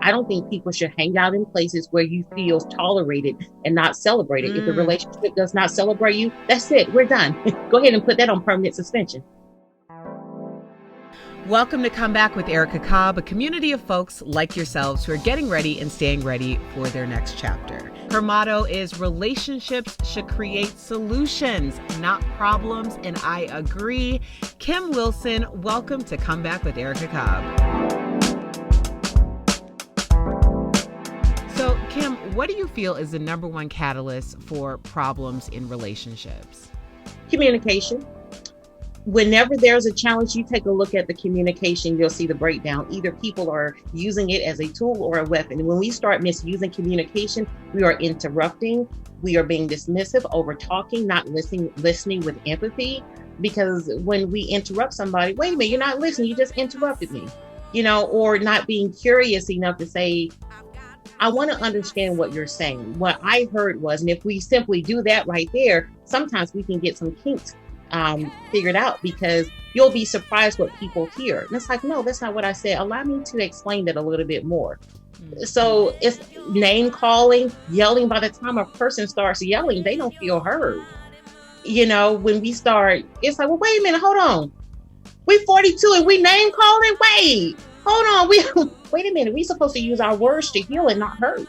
I don't think people should hang out in places where you feel tolerated and not celebrated. If the relationship does not celebrate you, that's it. We're done. Go ahead and put that on permanent suspension. Welcome to Come Back with Erica Cobb, a community of folks like yourselves who are getting ready and staying ready for their next chapter. Her motto is relationships should create solutions, not problems, and I agree. Kim Wilson, welcome to Come Back with Erica Cobb. So, Kim, what do you feel is the number one catalyst for problems in relationships? Communication. Whenever there's a challenge, you take a look at the communication, you'll see the breakdown. Either people are using it as a tool or a weapon. And when we start misusing communication, we are interrupting, we are being dismissive, over talking, not listening with empathy. Because when we interrupt somebody, wait a minute, you're not listening, you just interrupted me, or not being curious enough to say, I want to understand what you're saying. What I heard was, and if we simply do that right there, sometimes we can get some kinks figured out, because you'll be surprised what people hear. And it's like, no, that's not what I said. Allow me to explain that a little bit more. So it's name calling, yelling. By the time a person starts yelling, they don't feel heard. When we start, it's like, well, wait a minute, hold on. We 42 and we name calling? Wait, hold on. Wait a minute. We're supposed to use our words to heal and not hurt.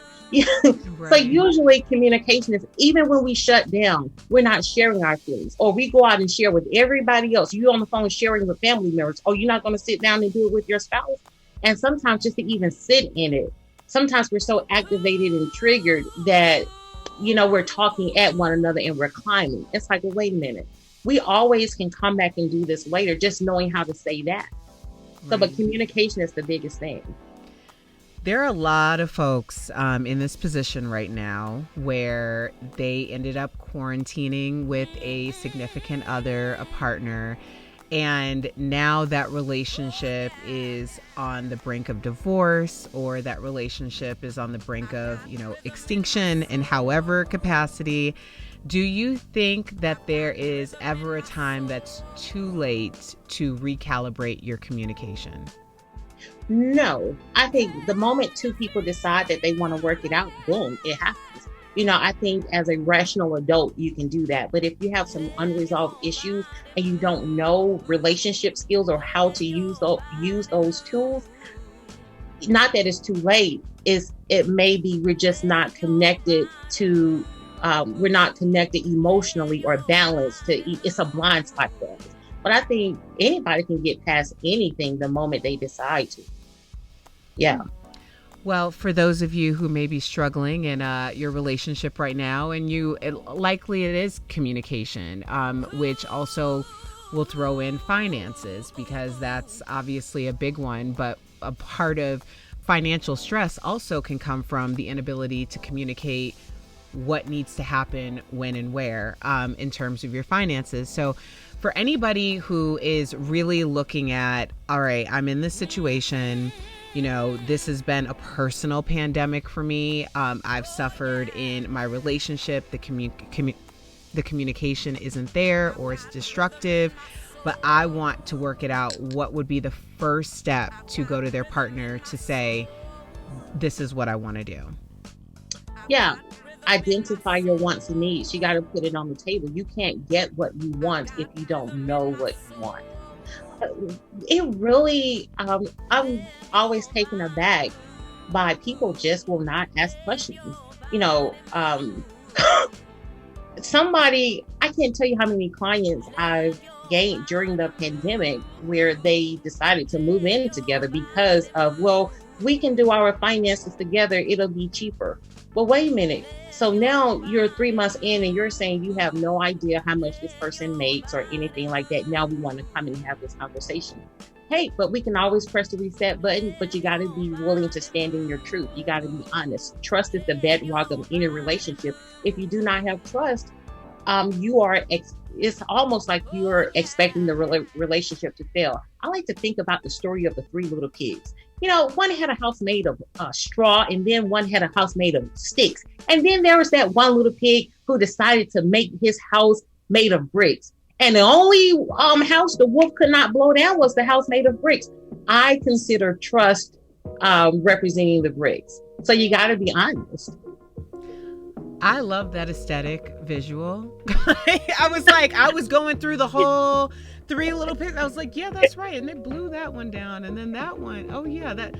Right. So usually communication is, even when we shut down, we're not sharing our feelings, or we go out and share with everybody else. You on the phone sharing with family members, or you're not going to sit down and do it with your spouse. And sometimes just to even sit in it, sometimes we're so activated and triggered that, we're talking at one another and we're climbing. It's like, well, wait a minute. We always can come back and do this later, just knowing how to say that. Right. So, but communication is the biggest thing. There are a lot of folks in this position right now where they ended up quarantining with a significant other, a partner, and now that relationship is on the brink of divorce, or that relationship is on the brink of, extinction in however capacity. Do you think that there is ever a time that's too late to recalibrate your communication? No, I think the moment two people decide that they want to work it out, boom, it happens. I think as a rational adult, you can do that. But if you have some unresolved issues and you don't know relationship skills or how to use those tools, not that it's too late, it may be we're just not connected to, we're not connected emotionally or balanced. It's a blind spot for us. But I think anybody can get past anything the moment they decide to. Yeah. Well, for those of you who may be struggling in your relationship right now, and likely it is communication, which also will throw in finances, because that's obviously a big one. But a part of financial stress also can come from the inability to communicate what needs to happen when and where in terms of your finances. So for anybody who is really looking at, all right, I'm in this situation, this has been a personal pandemic for me. I've suffered in my relationship. The communication isn't there, or it's destructive, but I want to work it out. What would be the first step to go to their partner to say, this is what I want to do? Yeah. Identify your wants and needs. You got to put it on the table. You can't get what you want if you don't know what you want. It really, I'm always taken aback by people just will not ask questions. Somebody, I can't tell you how many clients I've gained during the pandemic where they decided to move in together because of, well, we can do our finances together. It'll be cheaper. Well, wait a minute. So now you're 3 months in and you're saying you have no idea how much this person makes or anything like that. Now we want to come and have this conversation. Hey, but we can always press the reset button, but you got to be willing to stand in your truth. You got to be honest. Trust is the bedrock of any relationship. If you do not have trust, it's almost like you're expecting the relationship to fail. I like to think about the story of the three little pigs. One had a house made of straw, and then one had a house made of sticks. And then there was that one little pig who decided to make his house made of bricks. And the only house the wolf could not blow down was the house made of bricks. I consider trust representing the bricks. So you got to be honest. I love that aesthetic visual. I was going through the whole 3 little pictures. I was like, yeah, that's right. And they blew that one down. And then that one, oh yeah, that.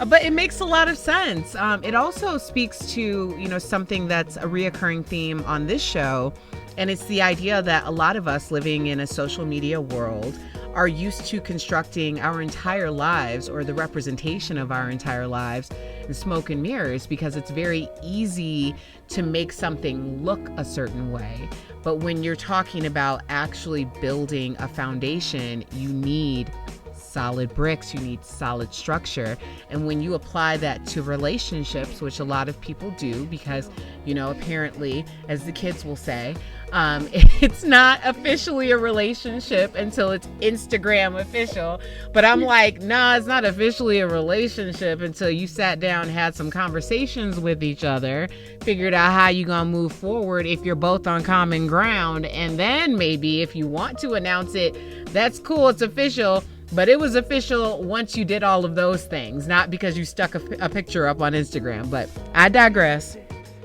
But it makes a lot of sense. It also speaks to, something that's a reoccurring theme on this show. And it's the idea that a lot of us living in a social media world are used to constructing our entire lives, or the representation of our entire lives, in smoke and mirrors, because it's very easy to make something look a certain way. But when you're talking about actually building a foundation, you need solid bricks, you need solid structure. And when you apply that to relationships, which a lot of people do, because, apparently, as the kids will say, it's not officially a relationship until it's Instagram official. But I'm like, nah, it's not officially a relationship until you sat down, had some conversations with each other, figured out how you're going to move forward if you're both on common ground. And then maybe if you want to announce it, that's cool, it's official. But it was official once you did all of those things, not because you stuck a picture up on Instagram. But I digress.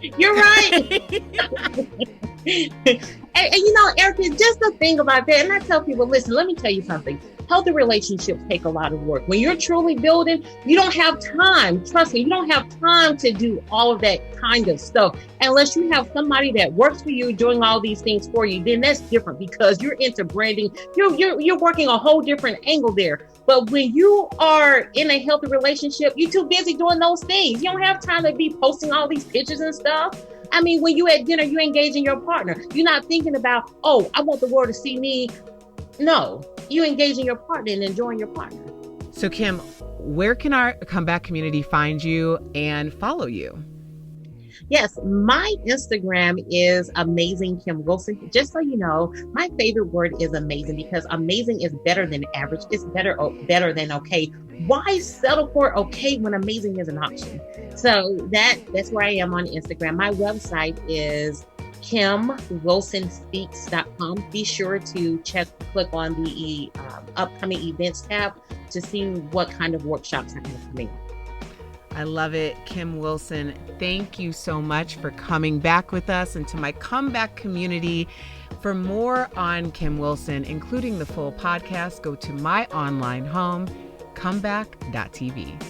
You're right. and Erica, just the thing about that, and I tell people, listen, let me tell you something. Healthy relationships take a lot of work. When you're truly building, you don't have time. Trust me, you don't have time to do all of that kind of stuff unless you have somebody that works for you doing all these things for you. Then that's different, because you're into branding. You're working a whole different angle there. But when you are in a healthy relationship, you're too busy doing those things. You don't have time to be posting all these pictures and stuff. I mean, when you at dinner, you engage in your partner. You're not thinking about, oh, I want the world to see me. No, you engage in your partner and enjoying your partner. So Kim, where can our Comeback community find you and follow you? Yes, my Instagram is Amazing Kim Wilson. Just so you know, my favorite word is amazing, because amazing is better than average. It's better than okay. Why settle for okay when amazing is an option? So that's where I am on Instagram. My website is KimWilsonSpeaks.com. Be sure to click on the upcoming events tab to see what kind of workshops I have coming up. I love it. Kim Wilson, thank you so much for coming back with us. And to my Comeback community, for more on Kim Wilson, including the full podcast, go to my online home, comeback.tv.